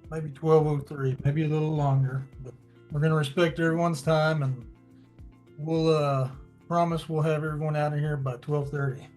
maybe 12:03, maybe a little longer. But we're going to respect everyone's time, and we'll promise we'll have everyone out of here by 12:30.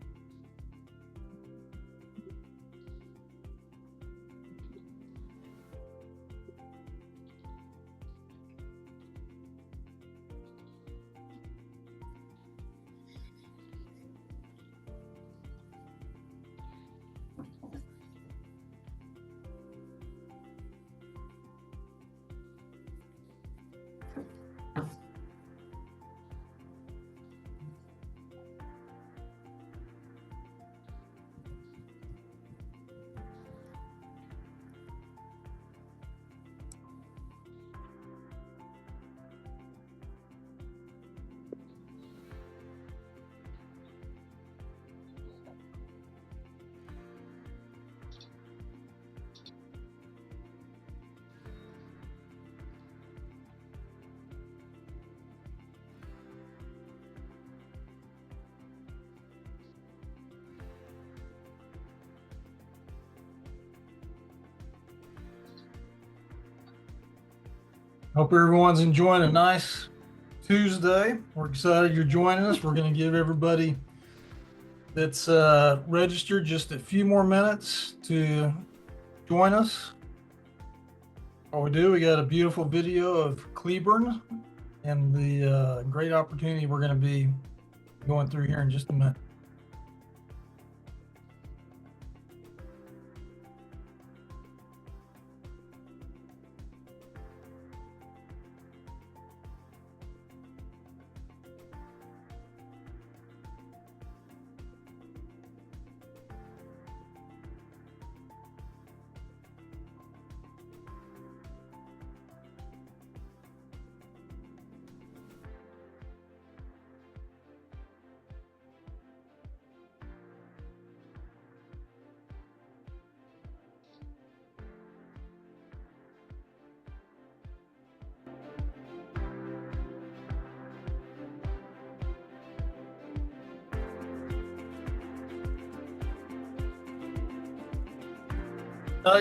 Hope everyone's enjoying a nice Tuesday. We're excited you're joining us. We're going to give everybody that's registered just a few more minutes to join us. While we do, we got a beautiful video of Cleburne and the great opportunity we're going to be going through here in just a minute.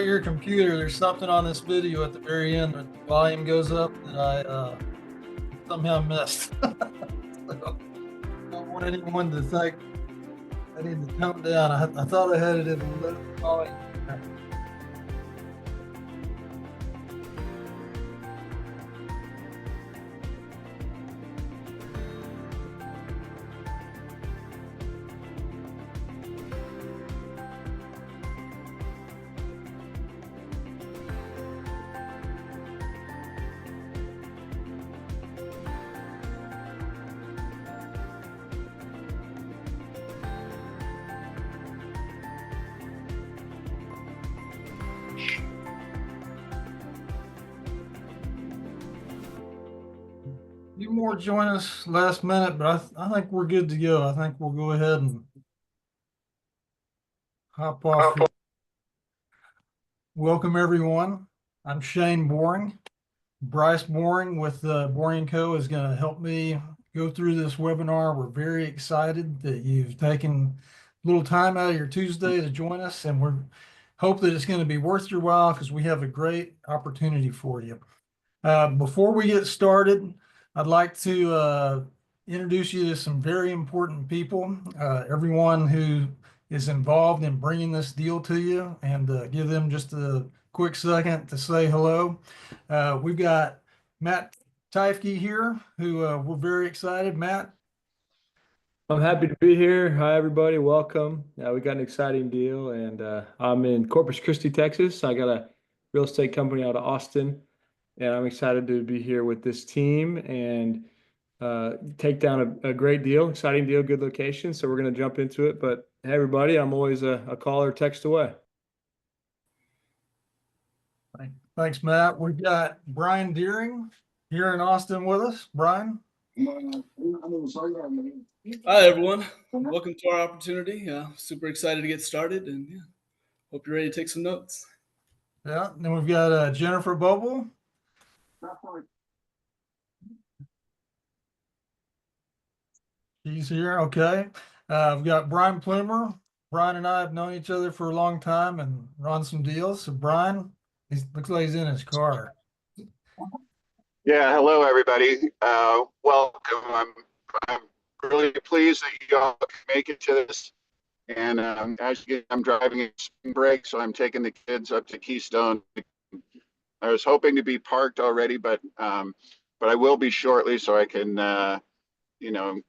Your computer, there's something on this video at the very end that the volume goes up that I somehow missed. So, I don't want anyone to think I need to tone down. I thought I had it in low volume. few more join us last minute, but I think we're good to go. I think we'll go ahead and hop off here. Welcome, everyone. I'm Shane Boring. Bryce Boring with Boring Co. is going to help me go through this webinar. We're very excited that you've taken a little time out of your Tuesday to join us, and we hope that it's going to be worth your while because we have a great opportunity for you. Before we get started, I'd like to introduce you to some very important people, everyone who is involved in bringing this deal to you, and give them just a quick second to say hello. We've got Matt Teifke here, who we're very excited. Matt. I'm happy to be here. Hi, everybody. Welcome. We got an exciting deal, and I'm in Corpus Christi, Texas. I got a real estate company out of Austin, and I'm excited to be here with this team and take down a great deal, exciting deal, good location. So we're going to jump into it. But hey, everybody, I'm always a call or text away. Thanks, Matt. We've got Brian Deering here in Austin with us. Brian. Hi, everyone. Welcome to our opportunity. Super excited to get started, and hope you're ready to take some notes. Yeah, and then we've got Jennifer Boble. She's here. Okay. We've got Brian Plumer. Brian and I have known each other for a long time and run some deals. So, Brian, He looks like he's in his car. Yeah, hello everybody. Welcome. I'm really pleased that you all make it to this. And as you get, I'm driving in spring break, so I'm taking the kids up to Keystone. I was hoping to be parked already, but I will be shortly, so I can you know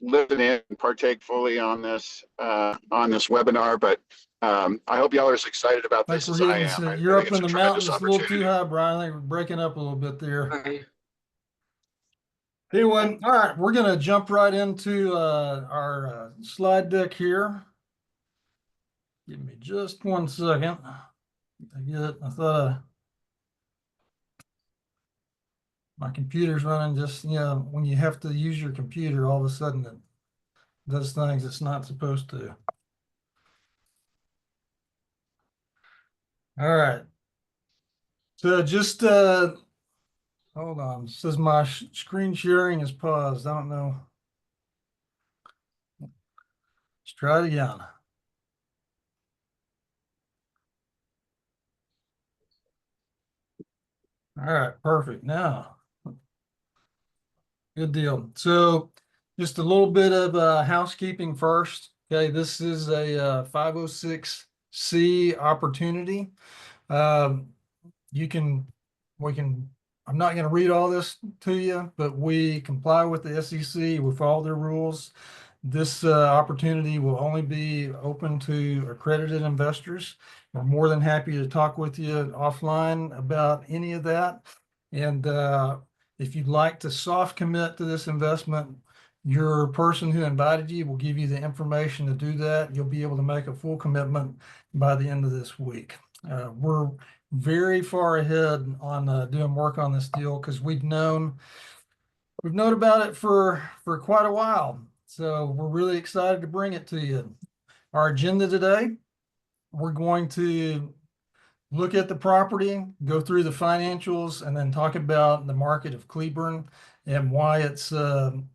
listen in and partake fully on this webinar. But I hope y'all are as excited about Like this we're as I hitting, am. I you're think up it's in a the tremendous mountains a little too opportunity. high, Brian. I think we're breaking up a little bit there. Anyway, all right, we're gonna jump right into our slide deck here. Give me just 1 second. I get it. I thought my computer's running just, when you have to use your computer, all of a sudden it does things it's not supposed to. All right. So just hold on. It says my screen sharing is paused. I don't know. Let's try it again. All right, perfect. Now, good deal. So just a little bit of housekeeping first. Okay, this is a 506C opportunity. Um, you can, we can, I'm not going to read all this to you, but we comply with the SEC, with all their rules. This opportunity will only be open to accredited investors. We're more than happy to talk with you offline about any of that. And if you'd like to soft commit to this investment, your person who invited you will give you the information to do that. You'll be able to make a full commitment by the end of this week. We're very far ahead on doing work on this deal because we've known about it for quite a while. So we're really excited to bring it to you. Our agenda today, we're going to look at the property, go through the financials, and then talk about the market of Cleburne and why it's doing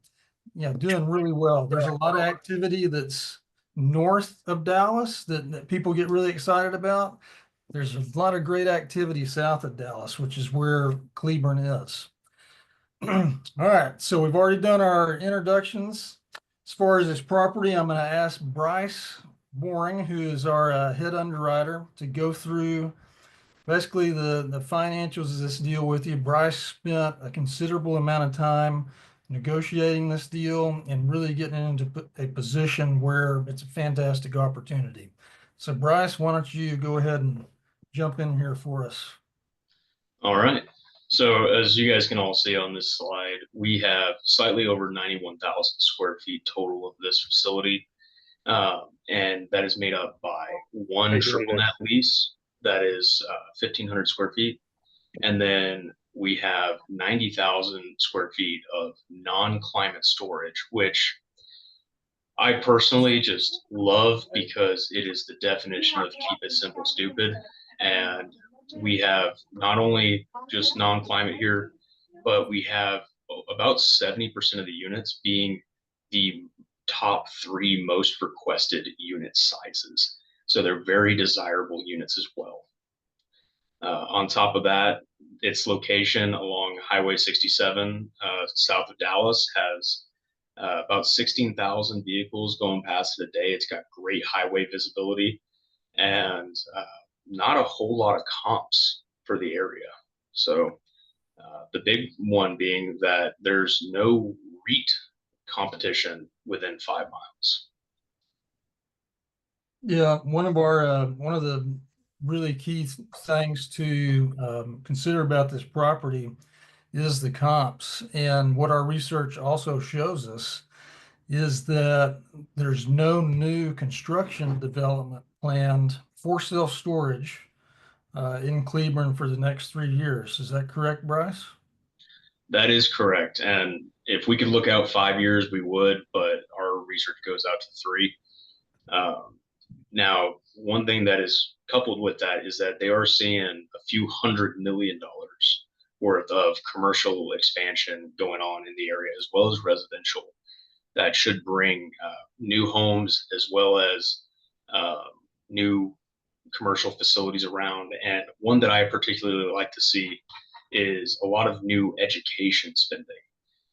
really well. There's a lot of activity that's north of Dallas that people get really excited about. There's a lot of great activity south of Dallas, which is where Cleburne is. All right, so we've already done our introductions. As far as this property, I'm going to ask Bryce Boring, who is our head underwriter, to go through basically the financials of this deal with you. Bryce spent a considerable amount of time negotiating this deal and really getting into a position where it's a fantastic opportunity. So Bryce, why don't you go ahead and jump in here for us? All right. So as you guys can all see on this slide, we have slightly over 91,000 square feet total of this facility. And that is made up by one triple net lease that is 1,500 square feet. And then we have 90,000 square feet of non-climate storage, which I personally just love because it is the definition of keep it simple, stupid. And we have not only just non-climate here, but we have about 70% of the units being the top 3 most requested unit sizes. So they're very desirable units as well. On top of that, its location along Highway 67 south of Dallas has about 16,000 vehicles going past it a day. It's got great highway visibility and not a whole lot of comps for the area. So the big one being that there's no REIT competition within 5 miles. Yeah, one of the really key things to consider about this property is the comps. And what our research also shows us is that there's no new construction development planned for self-storage in Cleburne for the next 3 years. Is that correct, Bryce? That is correct. And if we could look out 5 years, we would, but our research goes out to 3. Now, one thing that is coupled with that is that they are seeing a few $100 million worth of commercial expansion going on in the area, as well as residential, that should bring new homes as well as new commercial facilities around. And one that I particularly like to see is a lot of new education spending,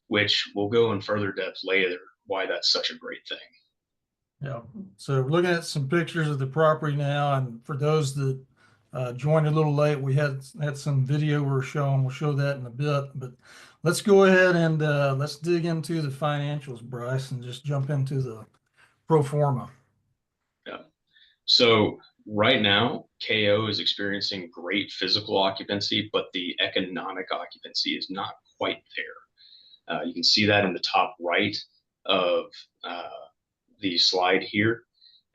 which we'll go in further depth later why that's such a great thing. Yeah, so we're looking at some pictures of the property now, and for those that joined a little late, we had some video we're showing. We'll show that in a bit, but let's go ahead and let's dig into the financials, Bryce, and just jump into the pro forma. Yeah. So right now, KO is experiencing great physical occupancy, but the economic occupancy is not quite there. You can see that in the top right of the slide here.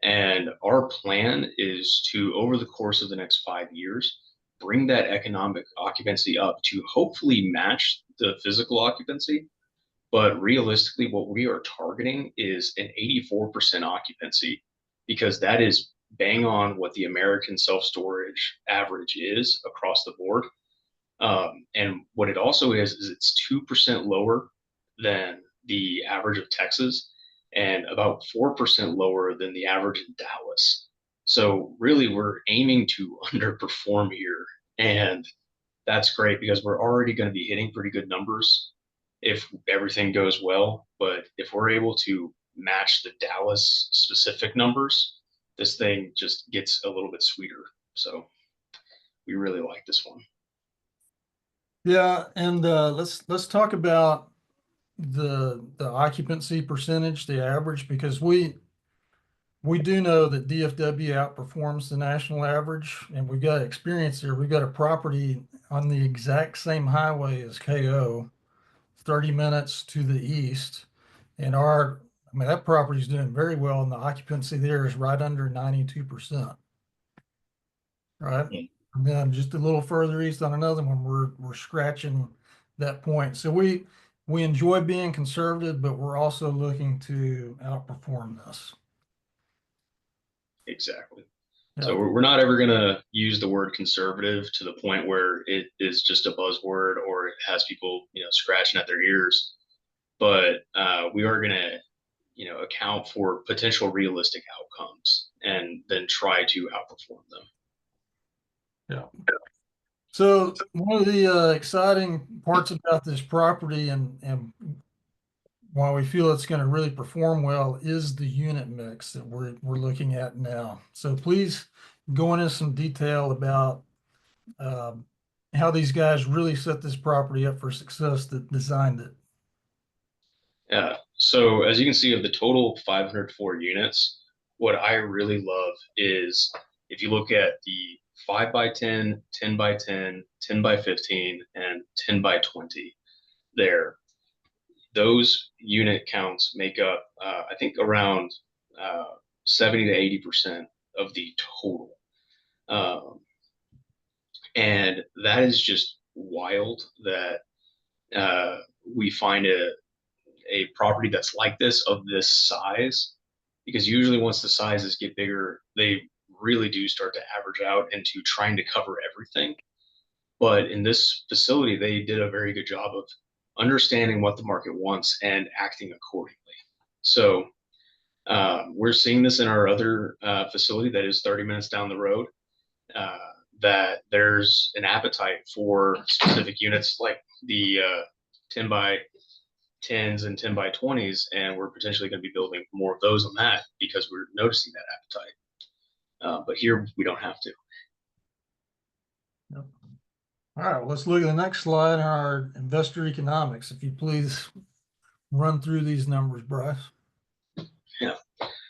And our plan is to, over the course of the next 5 years, bring that economic occupancy up to hopefully match the physical occupancy. But realistically, what we are targeting is an 84% occupancy, because that is bang on what the American self-storage average is across the board. And what it also is it's 2% lower than the average of Texas and about 4% lower than the average in Dallas. So really, we're aiming to underperform here. And that's great because we're already going to be hitting pretty good numbers if everything goes well. But if we're able to match the Dallas specific numbers, this thing just gets a little bit sweeter. So we really like this one. Yeah, and let's talk about the occupancy percentage, the average, because we do know that DFW outperforms the national average, and we've got experience here. We've got a property on the exact same highway as KO, 30 minutes to the east, and that property is doing very well, and the occupancy there is right under 92%. Right? Mm. And then just a little further east on another one, we're scratching that point. So we enjoy being conservative, but we're also looking to outperform this. Exactly. Yeah. So we're not ever going to use the word conservative to the point where it is just a buzzword or it has people, scratching at their ears. But we are going to, account for potential realistic outcomes and then try to outperform them. Yeah. So one of the exciting parts about this property and why we feel it's going to really perform well is the unit mix that we're looking at now. So please go into some detail about how these guys really set this property up for success that designed it. Yeah. So as you can see, of the total 504 units, what I really love is if you look at the 5 by 10, 10 by 10, 10 by 15, and 10 by 20 there. Those unit counts make up, I think, around 70 to 80% of the total. And that is just wild that we find a property that's like this of this size, because usually once the sizes get bigger, they really do start to average out into trying to cover everything. But in this facility, they did a very good job of understanding what the market wants and acting accordingly. So we're seeing this in our other facility that is 30 minutes down the road, that there's an appetite for specific units like the 10 by 10s and 10 by 20s, and we're potentially going to be building more of those on that because we're noticing that appetite. But here we don't have to. Yep. All right, well, let's look at the next slide, our investor economics. If you please run through these numbers, Bryce. Yeah.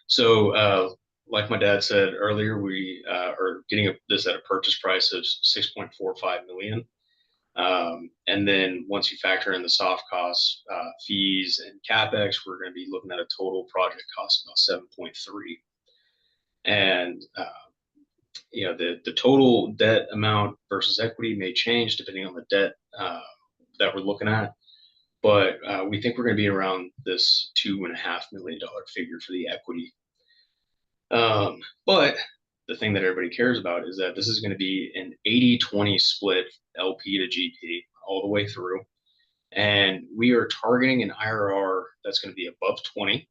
So like my dad said earlier, we are getting this at a purchase price of $6.45 million. And then once you factor in the soft costs, fees, and capex, we're going to be looking at a total project cost of about 7.3. And the total debt amount versus equity may change depending on the debt that we're looking at. But we think we're going to be around this $2.5 million figure for the equity. But the thing that everybody cares about is that this is going to be an 80-20 split LP to GP all the way through. And we are targeting an IRR that's going to be above 20.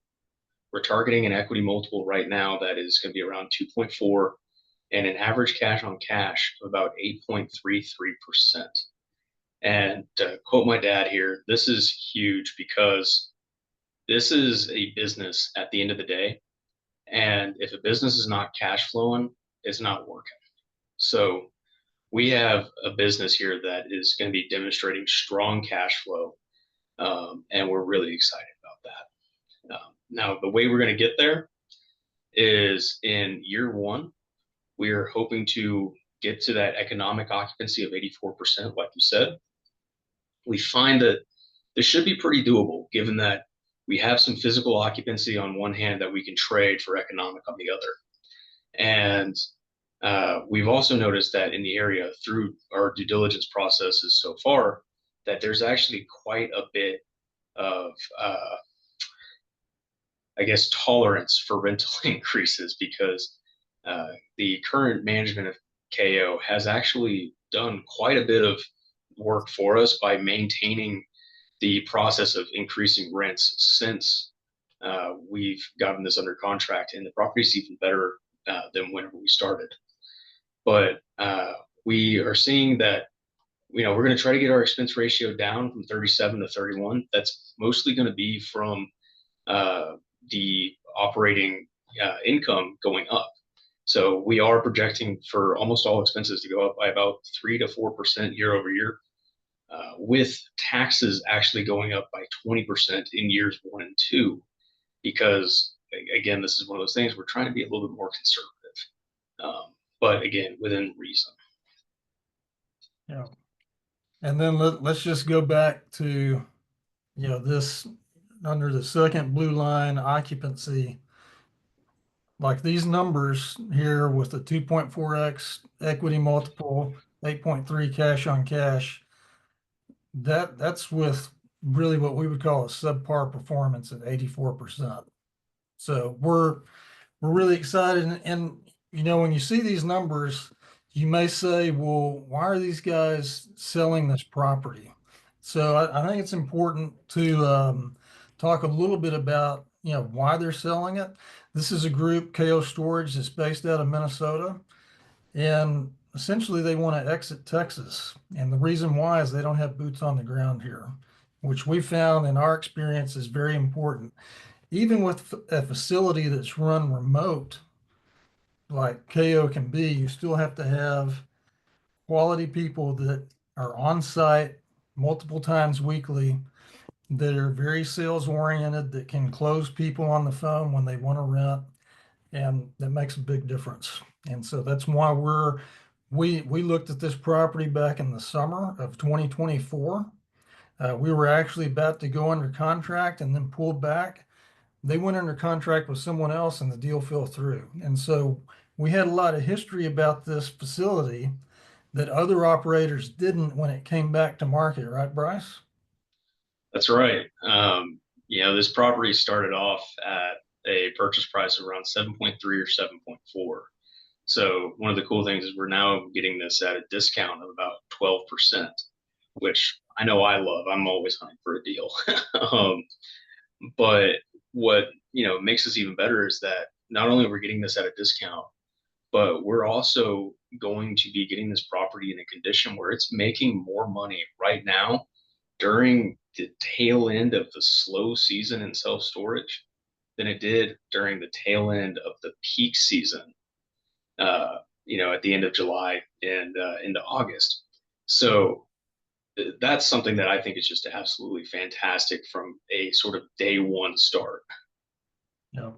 We're targeting an equity multiple right now that is going to be around 2.4. and an average cash on cash of about 8.33%. And to quote my dad here, this is huge because this is a business at the end of the day. And if a business is not cash flowing, it's not working. So we have a business here that is going to be demonstrating strong cash flow. And we're really excited about that. Now, the way we're going to get there is in year one, we are hoping to get to that economic occupancy of 84%, like you said. We find that this should be pretty doable, given that we have some physical occupancy on one hand that we can trade for economic on the other. And we've also noticed that in the area through our due diligence processes so far, that there's actually quite a bit of, I guess, tolerance for rental increases because the current management of KO has actually done quite a bit of work for us by maintaining the process of increasing rents since we've gotten this under contract, and the property's even better than whenever we started. But we are seeing that, we're going to try to get our expense ratio down from 37 to 31. That's mostly going to be from the operating income going up. So we are projecting for almost all expenses to go up by about 3 to 4% year over year, with taxes actually going up by 20% in years 1 and 2, because again, this is one of those things we're trying to be a little bit more conservative, but again, within reason. Yeah. And then let's just go back to, this under the second blue line occupancy, like these numbers here with the 2.4x equity multiple, 8.3 cash on cash, that's with really what we would call a subpar performance at 84%. So we're really excited. And when you see these numbers, you may say, well, why are these guys selling this property? So I think it's important to talk a little bit about, why they're selling it. This is a group, KO Storage, that's based out of Minnesota. And essentially they want to exit Texas. And the reason why is they don't have boots on the ground here, which we found in our experience is very important. Even with a facility that's run remote, like KO can be, you still have to have quality people that are on site multiple times weekly, that are very sales oriented, that can close people on the phone when they want to rent. And that makes a big difference. And so that's why we looked at this property back in the summer of 2024. We were actually about to go under contract and then pulled back. They went under contract with someone else and the deal fell through. And so we had a lot of history about this facility that other operators didn't when it came back to market, right, Bryce? That's right. This property started off at a purchase price of around 7.3 or 7.4. So one of the cool things is we're now getting this at a discount of about 12%, which I know I love. I'm always hunting for a deal. But what, makes us even better is that not only are we getting this at a discount, but we're also going to be getting this property in a condition where it's making more money right now during the tail end of the slow season in self-storage than it did during the tail end of the peak season, at the end of July and into August. So that's something that I think is just absolutely fantastic from a sort of day one start. Yeah.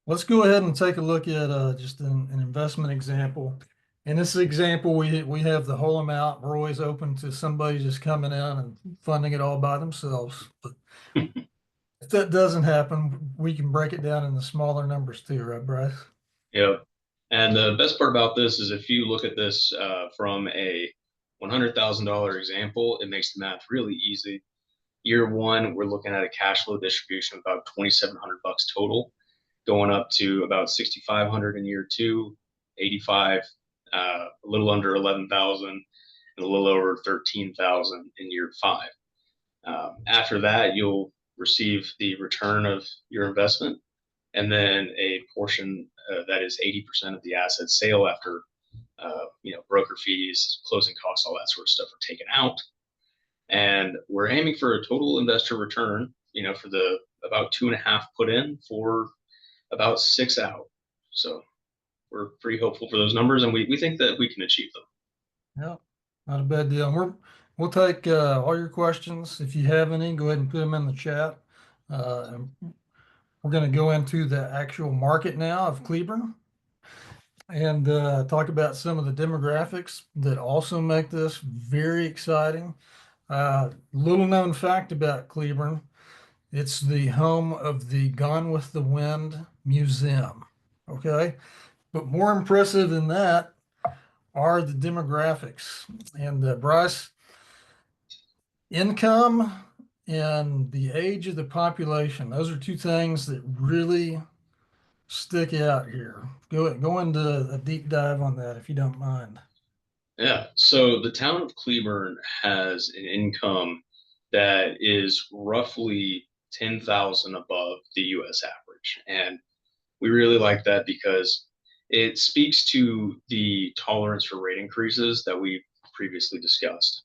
Let's go ahead and take a look at just an investment example. In this example, we have the whole amount. We're always open to somebody just coming in and funding it all by themselves. But if that doesn't happen, we can break it down into smaller numbers too, right, Bryce? Yep. And the best part about this is if you look at this from a $100,000 example, it makes the math really easy. Year one, we're looking at a cash flow distribution of about $2,700 total, going up to about 6,500 in year two, 85, a little under 11,000, and a little over 13,000 in year five. After that, you'll receive the return of your investment, and then a portion that is 80% of the asset sale after broker fees, closing costs, all that sort of stuff are taken out. And we're aiming for a total investor return, for the about 2.5 put in for about 6 out. So we're pretty hopeful for those numbers, and we think that we can achieve them. Yeah, not a bad deal. We'll take all your questions. If you have any, go ahead and put them in the chat. And we're going to go into the actual market now of Cleburne and talk about some of the demographics that also make this very exciting. Little known fact about Cleburne, it's the home of the Gone with the Wind Museum. Okay. But more impressive than that are the demographics. And Bryce, income and the age of the population, those are two things that really stick out here. Go into a deep dive on that if you don't mind. Yeah. So the town of Cleburne has an income that is roughly 10,000 above the US average. And we really like that because it speaks to the tolerance for rate increases that we previously discussed.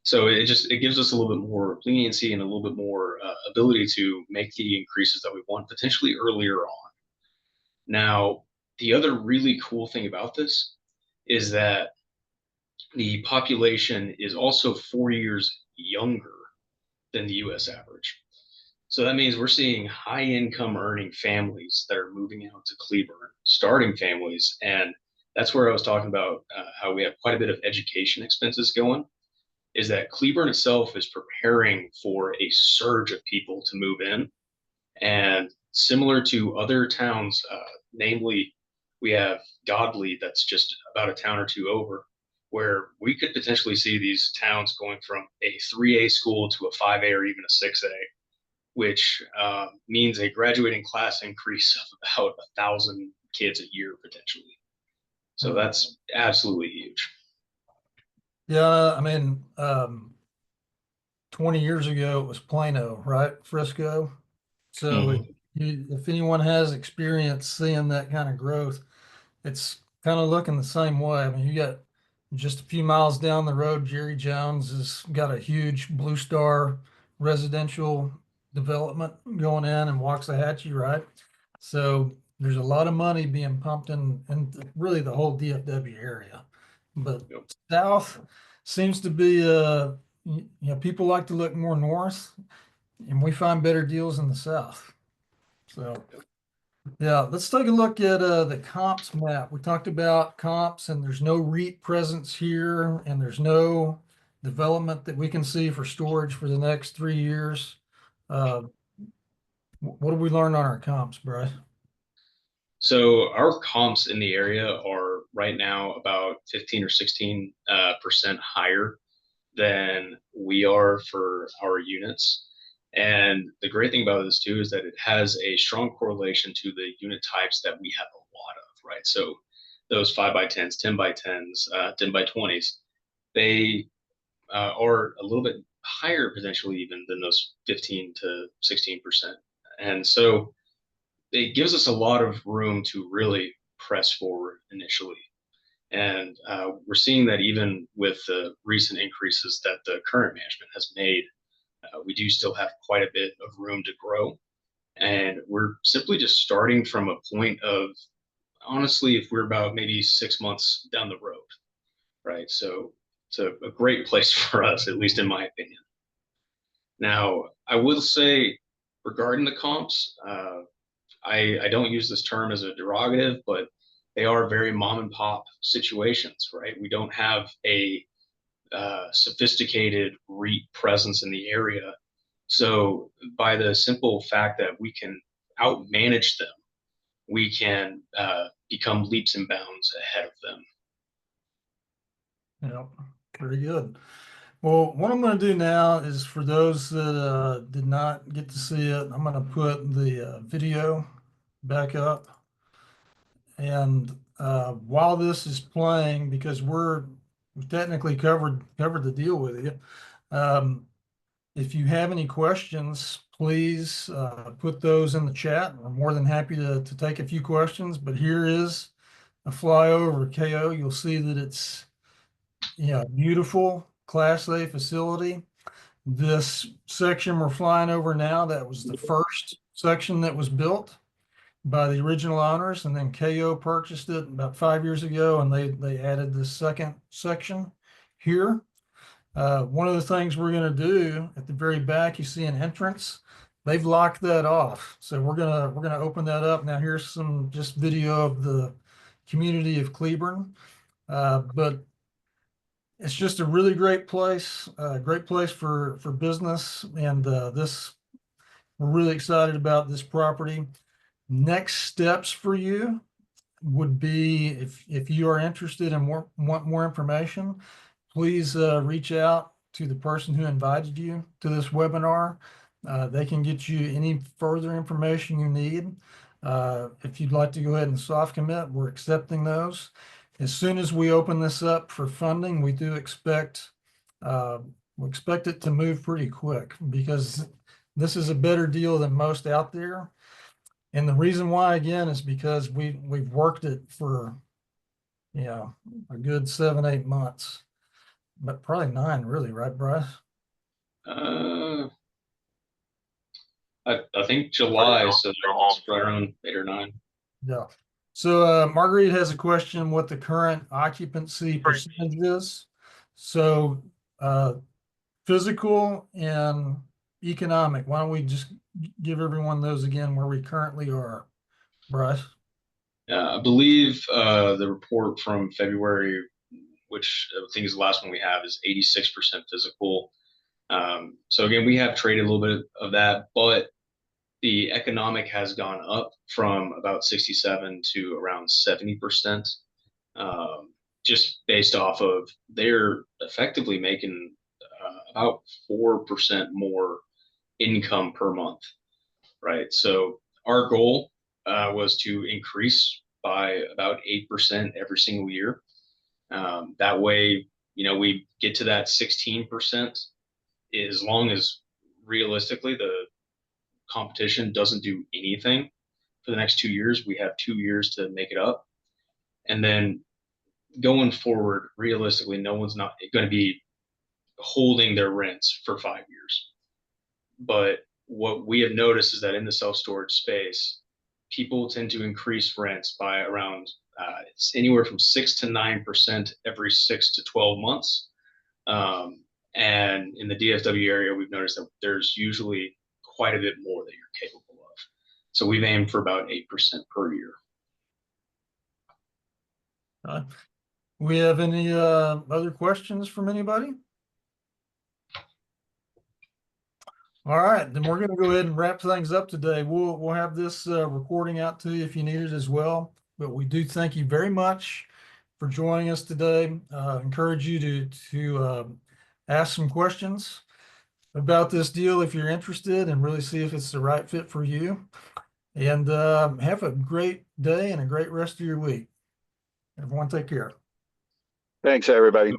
So it gives us a little bit more leniency and a little bit more ability to make the increases that we want potentially earlier on. Now, the other really cool thing about this is that the population is also 4 years younger than the US average. So that means we're seeing high income earning families that are moving out to Cleburne, starting families. And that's where I was talking about how we have quite a bit of education expenses going, is that Cleburne itself is preparing for a surge of people to move in. And similar to other towns, namely, we have Godley, that's just about a town or two over, where we could potentially see these towns going from a 3A school to a 5A or even a 6A, which means a graduating class increase of about 1,000 kids a year potentially. So that's absolutely huge. Yeah, I mean, 20 years ago it was Plano, right? Frisco. So if anyone has experience seeing that kind of growth, it's kind of looking the same way. I mean, you got just a few miles down the road, Jerry Jones has got a huge Blue Star residential development going in and Waxahachie, right? So there's a lot of money being pumped in really the whole DFW area. But south seems to be, people like to look more north, and we find better deals in the south. So yeah, let's take a look at the comps map. We talked about comps, and there's no REIT presence here, and there's no development that we can see for storage for the next 3 years. What did we learn on our comps, Bryce? So our comps in the area are right now about 15 or 16% higher than we are for our units. And the great thing about this too is that it has a strong correlation to the unit types that we have a lot of, right? So those 5x10s, 10x10s, 10x20s, they are a little bit higher potentially even than those 15 to 16%. And so it gives us a lot of room to really press forward initially. And we're seeing that even with the recent increases that the current management has made, we do still have quite a bit of room to grow. And we're simply just starting from a point of, honestly, if we're about maybe 6 months down the road, right? So it's a great place for us, at least in my opinion. Now, I will say regarding the comps, I don't use this term as a derogative, but they are very mom and pop situations, right? We don't have a sophisticated REIT presence in the area. So by the simple fact that we can outmanage them, we can become leaps and bounds ahead of them. Yeah, very good. Well, what I'm going to do now is for those that did not get to see it, I'm going to put the video back up. And while this is playing, because we've technically covered the deal with you, if you have any questions, please put those in the chat. We're more than happy to take a few questions. But here is a flyover KO, you'll see that it's, beautiful Class A facility. This section we're flying over now, that was the first section that was built by the original owners, and then KO purchased it about 5 years ago, and they added this second section here. One of the things we're going to do at the very back, you see an entrance. They've locked that off, so we're gonna open that up now. Here's some just video of the community of Cleburne, but it's just a really great place for business, and we're really excited about this property. Next steps for you would be, if you are interested and want more information, please reach out to the person who invited you to this webinar. They can get you any further information you need. If you'd like to go ahead and soft commit, we're accepting those. As soon as we open this up for funding, we expect it to move pretty quick, because this is a better deal than most out there. And the reason why, again, is because we've worked it for, a good 7-8 months, but probably 9, really, right, Bryce? I think July, so it's right around 8 or 9. Yeah. So Marguerite has a question, what the current occupancy percentage is. So physical and economic. Why don't we just give everyone those again where we currently are, Bryce? I believe the report from February, which I think is the last one we have, is 86% physical. So again, we have traded a little bit of that, but the economic has gone up from about 67 to around 70%, just based off of they're effectively making about 4% more income per month, right? So our goal was to increase by about 8% every single year. That way, we get to that 16%, as long as realistically the competition doesn't do anything for the next 2 years. We have 2 years to make it up. And then going forward, realistically, no one's not going to be holding their rents for 5 years. But what we have noticed is that in the self-storage space, people tend to increase rents by around it's anywhere from 6 to 9% every 6 to 12 months. And in the DFW area, we've noticed that there's usually quite a bit more that you're capable of. So we've aimed for about 8% per year. We have any other questions from anybody? All right, then we're going to go ahead and wrap things up today. We'll have this recording out to you if you need it as well. But we do thank you very much for joining us today. Encourage you to ask some questions about this deal if you're interested, and really see if it's the right fit for you. And have a great day and a great rest of your week. Everyone take care. Thanks, everybody.